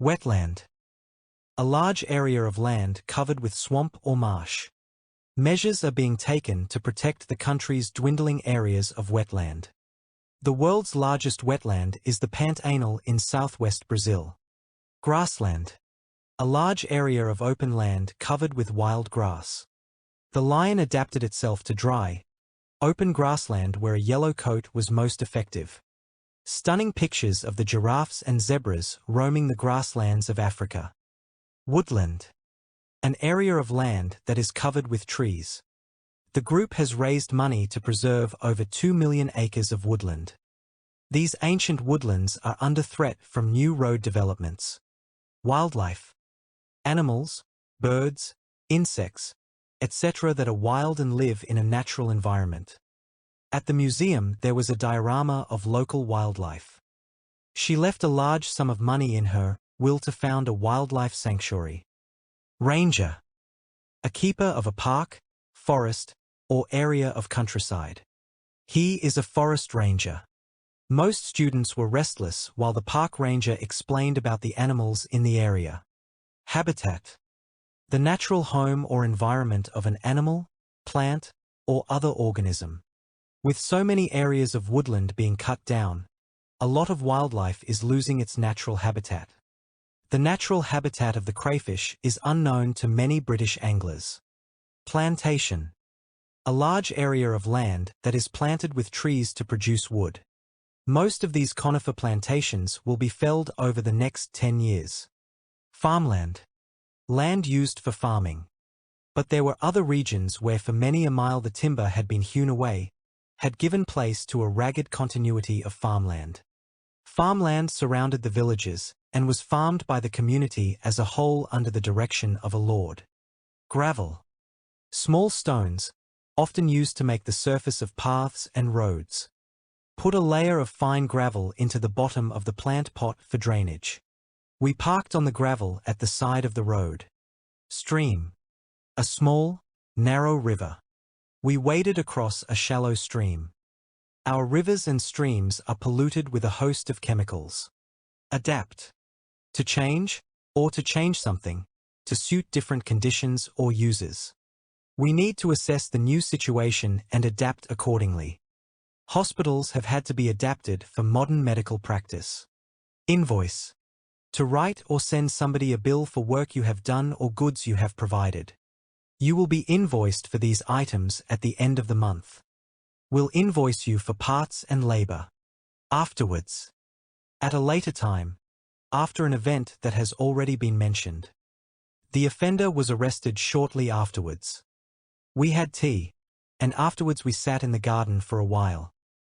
Wetland. A large area of land covered with swamp or marsh. Measures are being taken to protect the country's dwindling areas of wetland. The world's largest wetland is the Pantanal in southwest Brazil. Grassland. A large area of open land covered with wild grass. The lion adapted itself to dry, open grassland where a yellow coat was most effective. Stunning pictures of the giraffes and zebras roaming the grasslands of Africa. Woodland. An area of land that is covered with trees. The group has raised money to preserve over 2 million acres of woodland. These ancient woodlands are under threat from new road developments. Wildlife. Animals, birds, insects, etc. that are wild and live in a natural environment. At the museum there was a diorama of local wildlife. She left a large sum of money in her will to found a wildlife sanctuary. Ranger. A keeper of a park, forest, or area of countryside. He is a forest ranger. Most students were restless while the park ranger explained about the animals in the area. Habitat. The natural home or environment of an animal, plant, or other organism. With so many areas of woodland being cut down, a lot of wildlife is losing its natural habitat. The natural habitat of the crayfish is unknown to many British anglers. Plantation. A large area of land that is planted with trees to produce wood. Most of these conifer plantations will be felled over the next 10 years. Farmland. Land used for farming. But there were other regions where for many a mile the timber had been hewn away, had given place to a ragged continuity of farmland. Farmland surrounded the villages, and was farmed by the community as a whole under the direction of a lord. Gravel. Small stones, often used to make the surface of paths and roads. Put a layer of fine gravel into the bottom of the plant pot for drainage. We parked on the gravel at the side of the road. Stream. A small, narrow river. We waded across a shallow stream. Our rivers and streams are polluted with a host of chemicals. Adapt. To change, or to change something, to suit different conditions or uses. We need to assess the new situation and adapt accordingly. Hospitals have had to be adapted for modern medical practice. Invoice. To write or send somebody a bill for work you have done or goods you have provided. You will be invoiced for these items at the end of the month. We'll invoice you for parts and labor. Afterwards. At a later time. After an event that has already been mentioned. The offender was arrested shortly afterwards. We had tea, and afterwards we sat in the garden for a while.